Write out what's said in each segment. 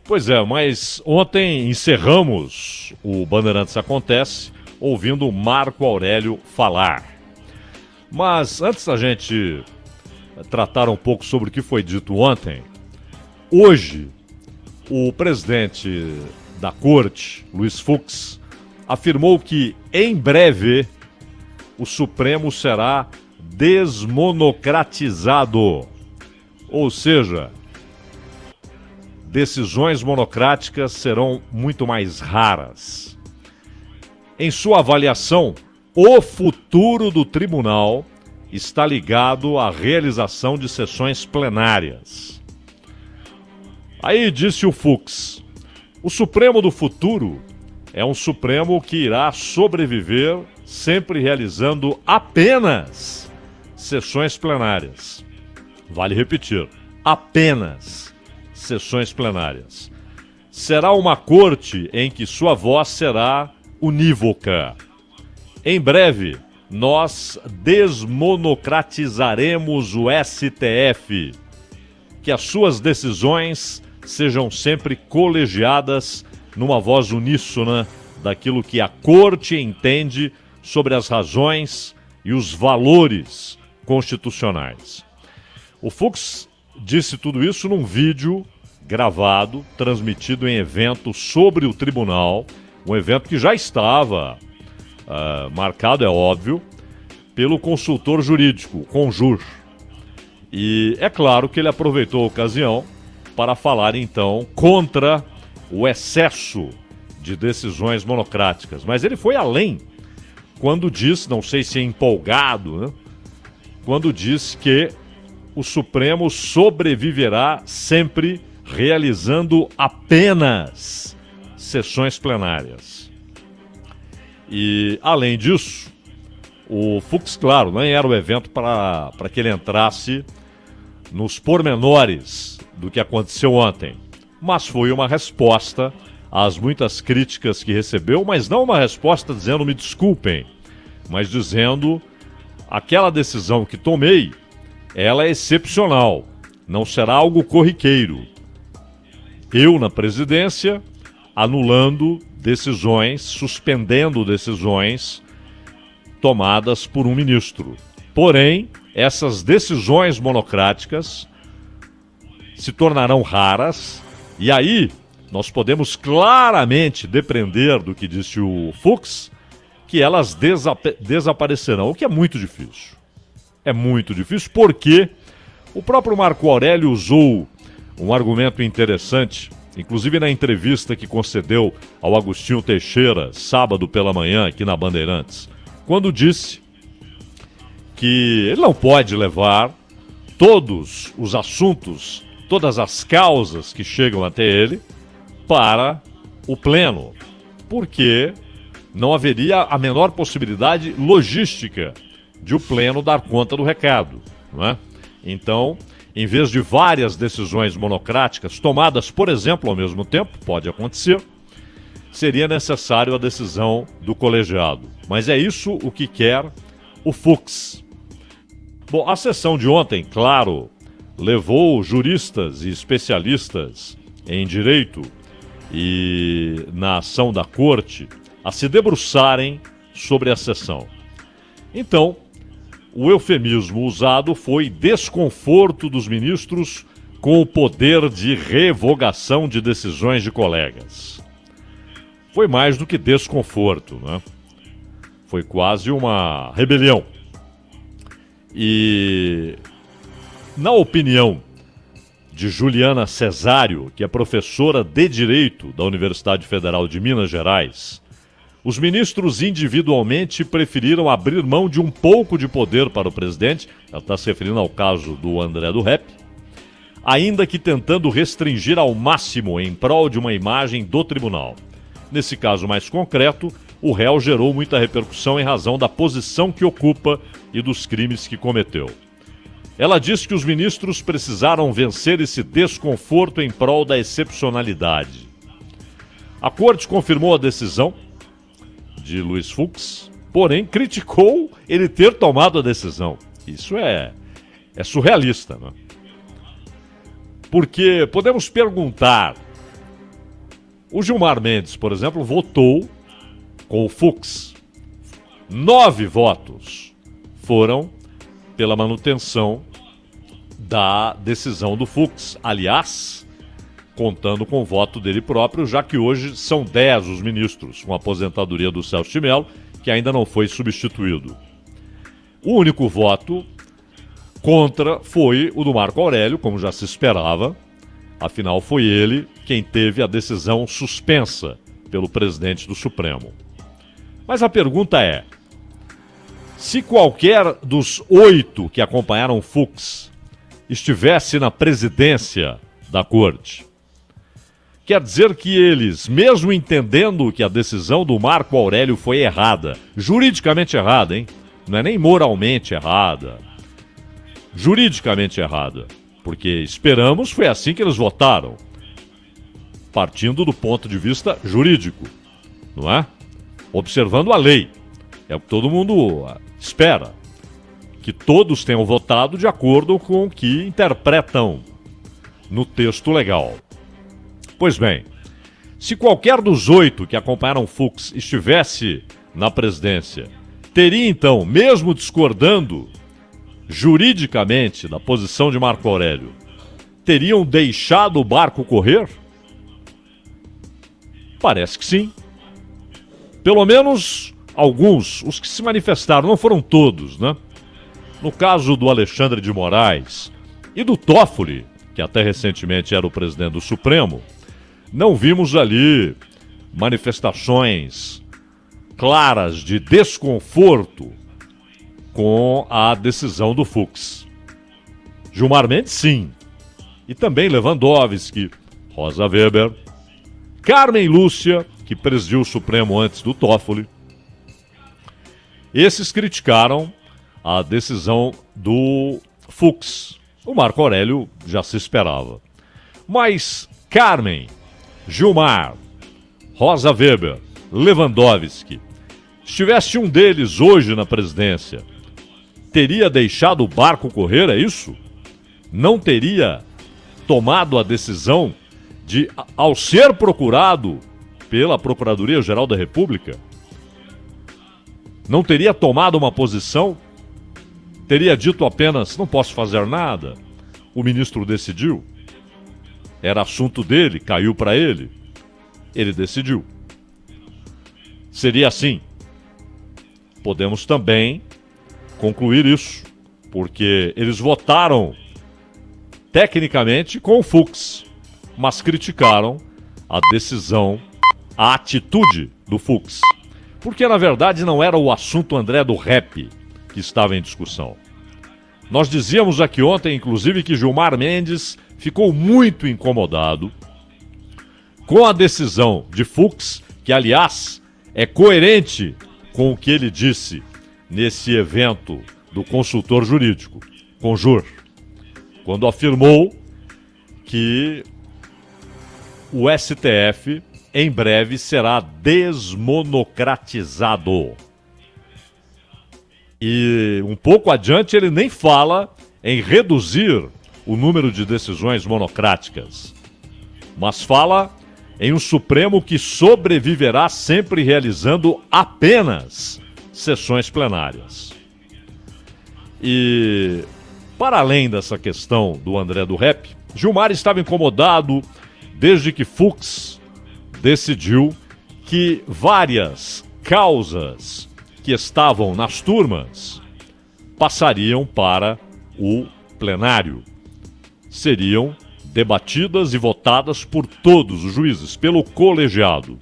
Pois é, mas ontem encerramos o Bandeirantes Acontece ouvindo o Marco Aurélio falar. Mas antes da gente tratar um pouco sobre o que foi dito ontem, hoje o presidente da Corte, Luiz Fux, afirmou que em breve o Supremo será desmonocratizado. Ou seja, decisões monocráticas serão muito mais raras. Em sua avaliação, o futuro do tribunal está ligado à realização de sessões plenárias. Aí disse o Fux, o Supremo do futuro é um Supremo que irá sobreviver sempre realizando apenas sessões plenárias. Vale repetir, apenas sessões plenárias. Será uma corte em que sua voz será unívoca. Em breve, nós desmonocratizaremos o STF. Que as suas decisões sejam sempre colegiadas numa voz uníssona daquilo que a corte entende sobre as razões e os valores constitucionais. O Fux disse tudo isso num vídeo gravado, transmitido em evento sobre o tribunal, um evento que já estava marcado, é óbvio, pelo consultor jurídico, Conjur. E é claro que ele aproveitou a ocasião para falar, então, contra o excesso de decisões monocráticas. Mas ele foi além quando disse, não sei se é empolgado, né? Quando disse que o Supremo sobreviverá sempre realizando apenas sessões plenárias. E, além disso, o Fux, claro, nem era o evento para que ele entrasse nos pormenores do que aconteceu ontem, mas foi uma resposta às muitas críticas que recebeu, mas não uma resposta dizendo me desculpem, mas dizendo aquela decisão que tomei, ela é excepcional, não será algo corriqueiro. Eu, na presidência, anulando decisões, suspendendo decisões tomadas por um ministro. Porém, essas decisões monocráticas se tornarão raras e aí nós podemos claramente depreender do que disse o Fux que elas desaparecerão, o que é muito difícil. É muito difícil porque o próprio Marco Aurélio usou um argumento interessante, inclusive na entrevista que concedeu ao Agostinho Teixeira, sábado pela manhã, aqui na Bandeirantes, quando disse que ele não pode levar todos os assuntos, todas as causas que chegam até ele para o pleno, porque não haveria a menor possibilidade logística de o pleno dar conta do recado, não é? Então, em vez de várias decisões monocráticas tomadas, por exemplo, ao mesmo tempo, pode acontecer, seria necessário a decisão do colegiado. Mas é isso o que quer o Fux. Bom, a sessão de ontem, claro, levou juristas e especialistas em direito e na ação da corte a se debruçarem sobre a sessão. Então, o eufemismo usado foi desconforto dos ministros com o poder de revogação de decisões de colegas. Foi mais do que desconforto, né? Foi quase uma rebelião. E, na opinião de Juliana Cesário, que é professora de Direito da Universidade Federal de Minas Gerais, os ministros individualmente preferiram abrir mão de um pouco de poder para o presidente, ela está se referindo ao caso do André do Rep, ainda que tentando restringir ao máximo em prol de uma imagem do tribunal. Nesse caso mais concreto, o réu gerou muita repercussão em razão da posição que ocupa e dos crimes que cometeu. Ela disse que os ministros precisaram vencer esse desconforto em prol da excepcionalidade. A corte confirmou a decisão de Luiz Fux, porém criticou ele ter tomado a decisão. Isso é surrealista, né? Porque podemos perguntar O Gilmar Mendes, por exemplo, votou com o Fux. 9 votos foram pela manutenção da decisão do Fux. Aliás, contando com o voto dele próprio, já que hoje são 10 os ministros, com a aposentadoria do Celso de Mello, que ainda não foi substituído. O único voto contra foi o do Marco Aurélio, como já se esperava. Afinal, foi ele quem teve a decisão suspensa pelo presidente do Supremo. Mas a pergunta é: se qualquer dos 8 que acompanharam o Fux estivesse na presidência da corte, quer dizer que eles, mesmo entendendo que a decisão do Marco Aurélio foi errada, juridicamente errada, hein? Não é nem moralmente errada, juridicamente errada, porque esperamos foi assim que eles votaram, partindo do ponto de vista jurídico, não é? Observando a lei. É o que todo mundo espera, que todos tenham votado de acordo com o que interpretam no texto legal. Pois bem, se qualquer dos 8 que acompanharam Fux estivesse na presidência, teria então, mesmo discordando juridicamente da posição de Marco Aurélio, teriam deixado o barco correr? Parece que sim. Pelo menos alguns, os que se manifestaram, não foram todos, né? No caso do Alexandre de Moraes e do Toffoli, que até recentemente era o presidente do Supremo, não vimos ali manifestações claras de desconforto com a decisão do Fux. Gilmar Mendes, sim. E também Lewandowski, Rosa Weber, Carmen Lúcia, que presidiu o Supremo antes do Toffoli. Esses criticaram a decisão do Fux. O Marco Aurélio já se esperava. Mas Carmen, Gilmar, Rosa Weber, Lewandowski, estivesse um deles hoje na presidência, teria deixado o barco correr, é isso? Não teria tomado a decisão de, ao ser procurado pela Procuradoria-Geral da República, não teria tomado uma posição? Teria dito apenas, não posso fazer nada, o ministro decidiu? Era assunto dele, caiu para ele. Ele decidiu. Seria assim. Podemos também concluir isso, porque eles votaram tecnicamente com o Fux, mas criticaram a decisão, a atitude do Fux. Porque, na verdade, não era o assunto André do Rep que estava em discussão. Nós dizíamos aqui ontem, inclusive, que Gilmar Mendes ficou muito incomodado com a decisão de Fux, que, aliás, é coerente com o que ele disse nesse evento do consultor jurídico, Conjur, quando afirmou que o STF em breve será desmonocratizado. E um pouco adiante ele nem fala em reduzir o número de decisões monocráticas, mas fala em um Supremo que sobreviverá sempre realizando apenas sessões plenárias. E, para além dessa questão do André do Rep, Gilmar estava incomodado desde que Fux decidiu que várias causas que estavam nas turmas passariam para o plenário. Seriam debatidas e votadas por todos os juízes, pelo colegiado.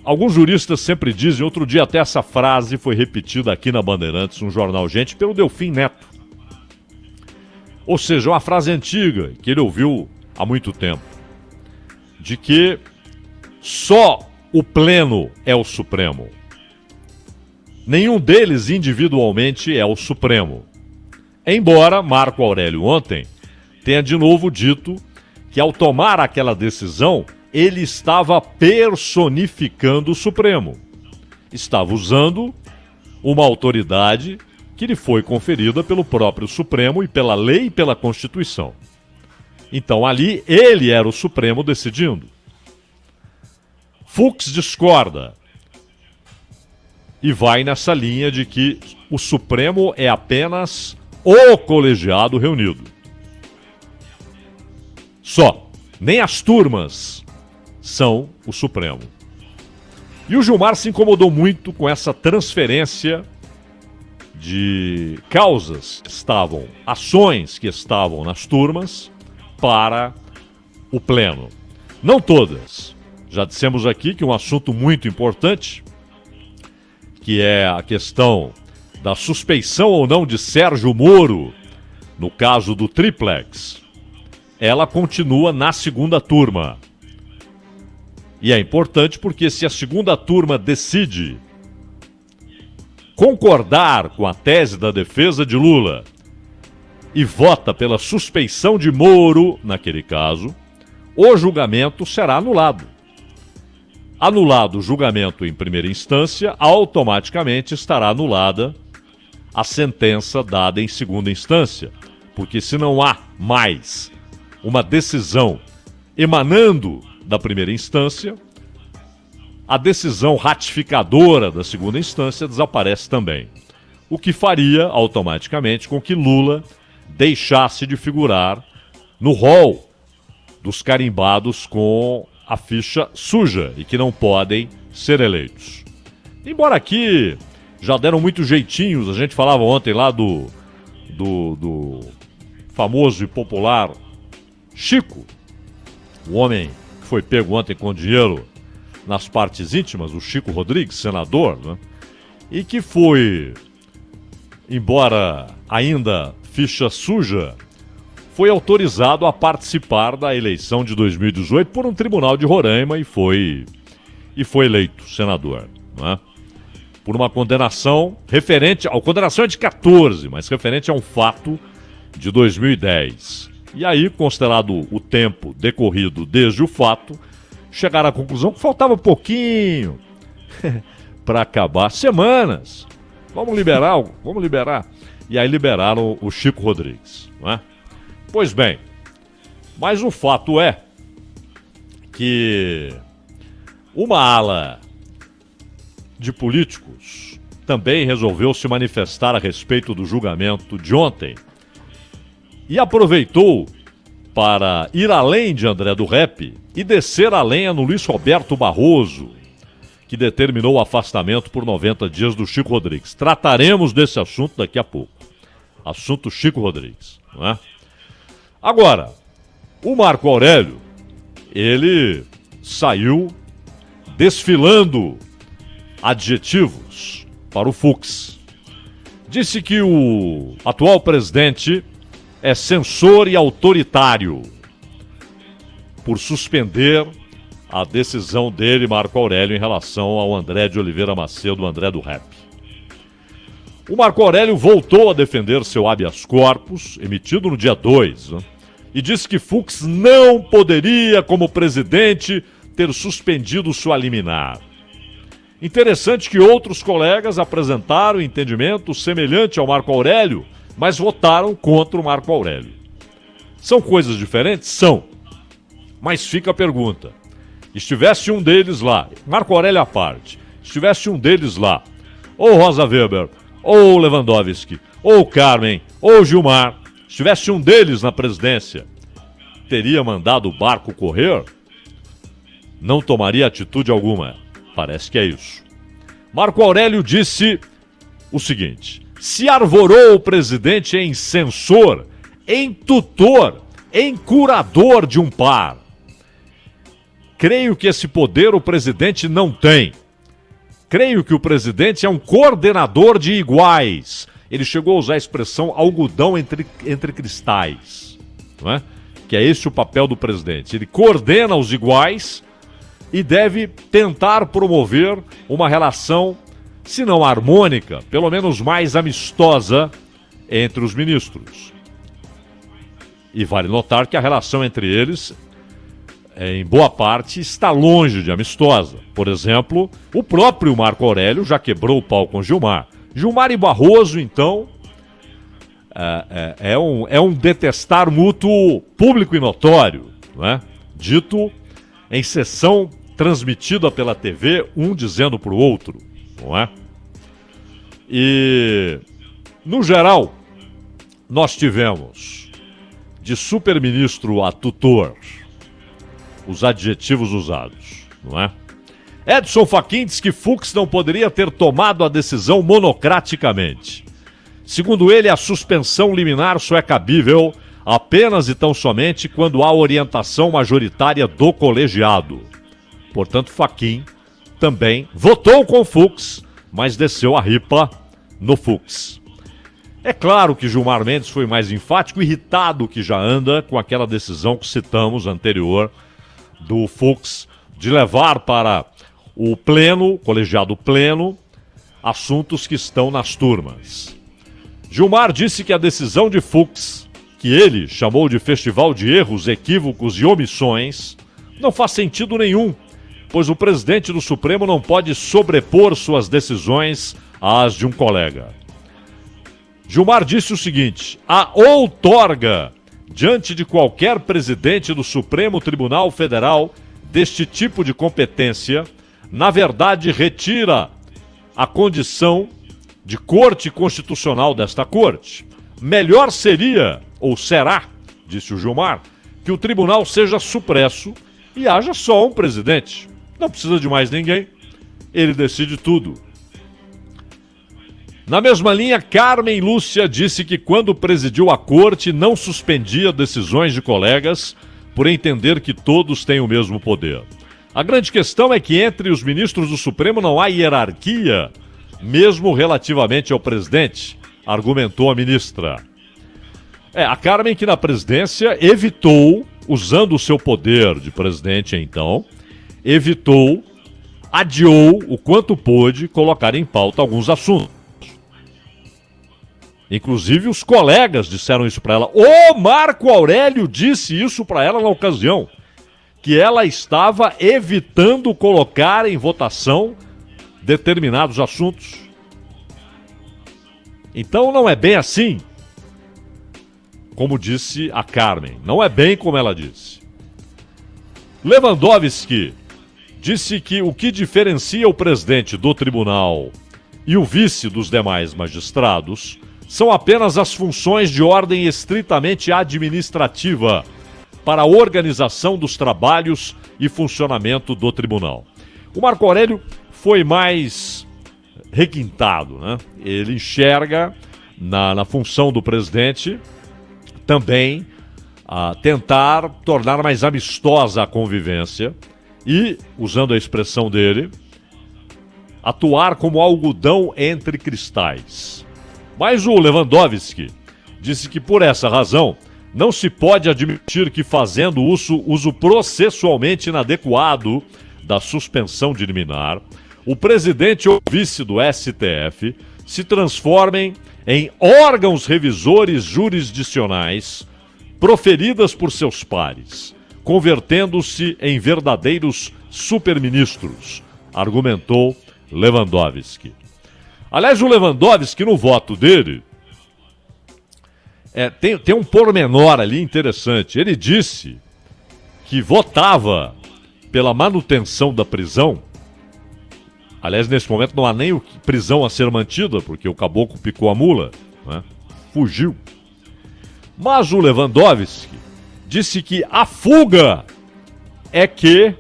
Alguns juristas sempre dizem, outro dia até essa frase foi repetida aqui na Bandeirantes, no jornal Gente, pelo Delfim Neto. Ou seja, uma frase antiga, que ele ouviu há muito tempo, de que só o pleno é o Supremo. Nenhum deles individualmente é o Supremo. Embora Marco Aurélio ontem tenha de novo dito que ao tomar aquela decisão, ele estava personificando o Supremo. Estava usando uma autoridade que lhe foi conferida pelo próprio Supremo e pela lei e pela Constituição. Então ali ele era o Supremo decidindo. Fux discorda e vai nessa linha de que o Supremo é apenas o colegiado reunido. Só. Nem as turmas são o Supremo. E o Gilmar se incomodou muito com essa transferência de causas que estavam, ações que estavam nas turmas para o Pleno. Não todas. Já dissemos aqui que um assunto muito importante, que é a questão da suspeição ou não de Sérgio Moro, no caso do Triplex, ela continua na segunda turma. E é importante porque se a segunda turma decide concordar com a tese da defesa de Lula e vota pela suspeição de Moro, naquele caso, o julgamento será anulado. Anulado o julgamento em primeira instância, automaticamente estará anulada a sentença dada em segunda instância. Porque se não há mais uma decisão emanando da primeira instância, a decisão ratificadora da segunda instância desaparece também. O que faria automaticamente com que Lula deixasse de figurar no rol dos carimbados com a ficha suja e que não podem ser eleitos. Embora aqui já deram muitos jeitinhos, a gente falava ontem lá do famoso e popular Chico, o homem que foi pego ontem com dinheiro nas partes íntimas, o Chico Rodrigues, senador, né? E que foi, embora ainda ficha suja, foi autorizado a participar da eleição de 2018 por um tribunal de Roraima e foi eleito senador, né? Por uma condenação referente, a condenação é de 14, mas referente a um fato de 2010. E aí, considerado o tempo decorrido desde o fato, chegaram à conclusão que faltava pouquinho para acabar, semanas. Vamos liberar. E aí liberaram o Chico Rodrigues, não é? Pois bem, mas o fato é que uma ala de políticos também resolveu se manifestar a respeito do julgamento de ontem e aproveitou para ir além de André do Rep e descer a lenha no Luiz Roberto Barroso, que determinou o afastamento por 90 dias do Chico Rodrigues. Trataremos desse assunto daqui a pouco. Assunto Chico Rodrigues, não é? Agora, o Marco Aurélio, ele saiu desfilando adjetivos para o Fux. Disse que o atual presidente é censor e autoritário por suspender a decisão dele, Marco Aurélio, em relação ao André de Oliveira Macedo, André do Rep. O Marco Aurélio voltou a defender seu habeas corpus, emitido no dia 2, né? E disse que Fux não poderia, como presidente, ter suspendido sua liminar. Interessante que outros colegas apresentaram entendimento semelhante ao Marco Aurélio, mas votaram contra o Marco Aurélio. São coisas diferentes? São. Mas fica a pergunta. Estivesse um deles lá, Marco Aurélio à parte, estivesse um deles lá, ou Rosa Weber, ou Lewandowski, ou Carmen, ou Gilmar, estivesse um deles na presidência, teria mandado o barco correr? Não tomaria atitude alguma. Parece que é isso. Marco Aurélio disse o seguinte: se arvorou o presidente em censor, em tutor, em curador de um par. Creio que esse poder o presidente não tem. Creio que o presidente é um coordenador de iguais. Ele chegou a usar a expressão algodão entre cristais, não é? Que é esse o papel do presidente. Ele coordena os iguais e deve tentar promover uma relação, se não harmônica, pelo menos mais amistosa entre os ministros. E vale notar que a relação entre eles, em boa parte, está longe de amistosa. Por exemplo, o próprio Marco Aurélio já quebrou o pau com Gilmar. Gilmar e Barroso, então, é um detestar mútuo público e notório, não é? Dito em sessão transmitida pela TV, um dizendo para o outro, não é? E, no geral, nós tivemos de superministro a tutor os adjetivos usados, não é? Edson Fachin diz que Fux não poderia ter tomado a decisão monocraticamente. Segundo ele, a suspensão liminar só é cabível apenas e tão somente quando há orientação majoritária do colegiado. Portanto, Fachin também votou com Fux, mas desceu a ripa no Fux. É claro que Gilmar Mendes foi mais enfático, irritado que já anda com aquela decisão que citamos anterior do Fux de levar para o pleno, colegiado pleno, assuntos que estão nas turmas. Gilmar disse que a decisão de Fux, que ele chamou de festival de erros, equívocos e omissões, não faz sentido nenhum, pois o presidente do Supremo não pode sobrepor suas decisões às de um colega. Gilmar disse o seguinte: a outorga diante de qualquer presidente do Supremo Tribunal Federal deste tipo de competência, na verdade, retira a condição de corte constitucional desta corte. Melhor seria, ou será, disse o Gilmar, que o tribunal seja supresso e haja só um presidente. Não precisa de mais ninguém. Ele decide tudo. Na mesma linha, Carmen Lúcia disse que quando presidiu a corte não suspendia decisões de colegas por entender que todos têm o mesmo poder. A grande questão é que entre os ministros do Supremo não há hierarquia, mesmo relativamente ao presidente, argumentou a ministra. A Carmen que na presidência evitou, usando o seu poder de presidente então, adiou o quanto pôde colocar em pauta alguns assuntos. Inclusive os colegas disseram isso para ela. O Marco Aurélio disse isso para ela na ocasião, que ela estava evitando colocar em votação determinados assuntos. Então não é bem assim, como disse a Carmen. Não é bem como ela disse. Lewandowski disse que o que diferencia o presidente do tribunal e o vice dos demais magistrados são apenas as funções de ordem estritamente administrativa para a organização dos trabalhos e funcionamento do tribunal. O Marco Aurélio foi mais requintado, né? Ele enxerga na função do presidente também tentar tornar mais amistosa a convivência e, usando a expressão dele, atuar como algodão entre cristais. Mas o Lewandowski disse que, por essa razão, não se pode admitir que, fazendo uso processualmente inadequado da suspensão de liminar, o presidente ou vice do STF se transformem em órgãos revisores jurisdicionais proferidas por seus pares, convertendo-se em verdadeiros superministros, argumentou Lewandowski. Aliás, o Lewandowski, no voto dele, tem um pormenor ali interessante. Ele disse que votava pela manutenção da prisão. Aliás, nesse momento não há nem prisão a ser mantida, porque o caboclo picou a mula, né? Fugiu. Mas o Lewandowski disse que a fuga é que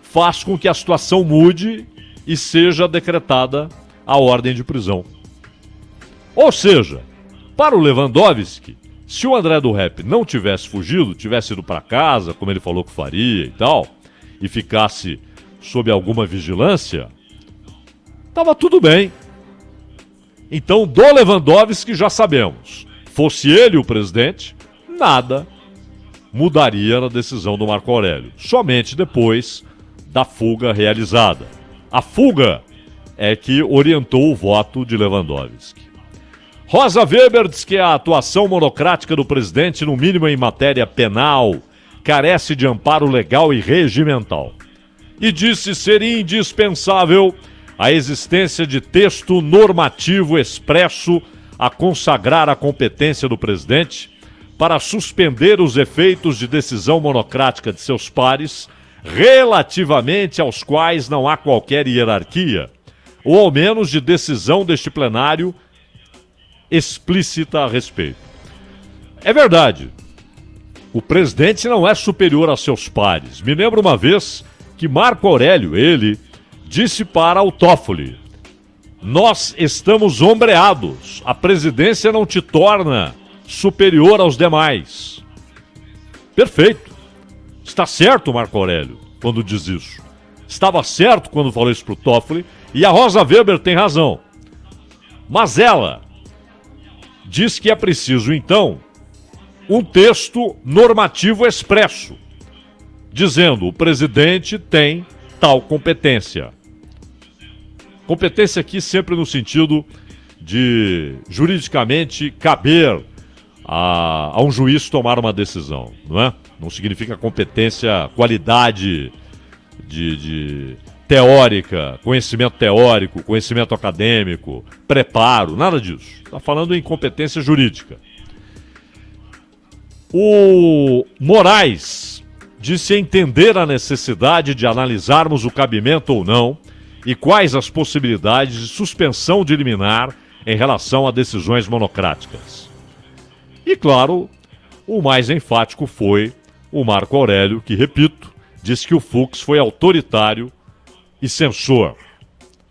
faz com que a situação mude e seja decretada a ordem de prisão. Ou seja, para o Lewandowski, se o André do Rep não tivesse fugido, tivesse ido para casa, como ele falou que faria e tal, e ficasse sob alguma vigilância, estava tudo bem. Então, do Lewandowski já sabemos, fosse ele o presidente, nada mudaria na decisão do Marco Aurélio, somente depois da fuga realizada. A fuga é que orientou o voto de Lewandowski. Rosa Weber diz que a atuação monocrática do presidente, no mínimo em matéria penal, carece de amparo legal e regimental. E disse ser indispensável a existência de texto normativo expresso a consagrar a competência do presidente para suspender os efeitos de decisão monocrática de seus pares, relativamente aos quais não há qualquer hierarquia, ou ao menos de decisão deste plenário explícita a respeito. É verdade, o presidente não é superior a seus pares. Me lembro uma vez que Marco Aurélio, ele, disse para o Toffoli: nós estamos ombreados, a presidência não te torna superior aos demais. Perfeito. Está certo Marco Aurélio quando diz isso. Estava certo quando falou isso para o Toffoli, e a Rosa Weber tem razão. Mas ela diz que é preciso, então, um texto normativo expresso, dizendo: o presidente tem tal competência. Competência aqui sempre no sentido de juridicamente caber a um juiz tomar uma decisão, não é? Não significa competência, qualidade de teórica, conhecimento teórico, conhecimento acadêmico, preparo, nada disso. Está falando em competência jurídica. O Moraes disse entender a necessidade de analisarmos o cabimento ou não e quais as possibilidades de suspensão de liminar em relação a decisões monocráticas. E, claro, o mais enfático foi o Marco Aurélio, que, repito, disse que o Fux foi autoritário e censor.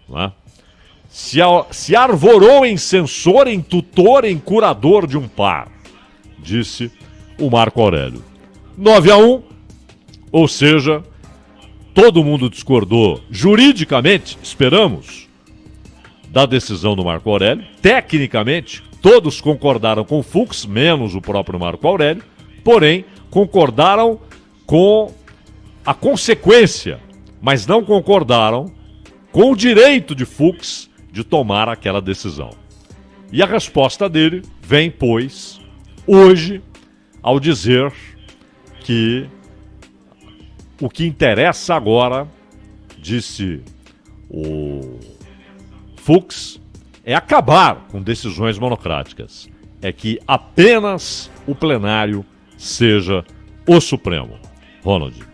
Não é? Se arvorou em censor, em tutor, em curador de um par, disse o Marco Aurélio. 9-1, ou seja, todo mundo discordou juridicamente, esperamos, da decisão do Marco Aurélio. Tecnicamente, todos concordaram com o Fux, menos o próprio Marco Aurélio, porém, concordaram com a consequência, mas não concordaram com o direito de Fux de tomar aquela decisão. E a resposta dele vem, pois, hoje, ao dizer que o que interessa agora, disse o Fux, é acabar com decisões monocráticas. É que apenas o plenário seja o Supremo. Ronald.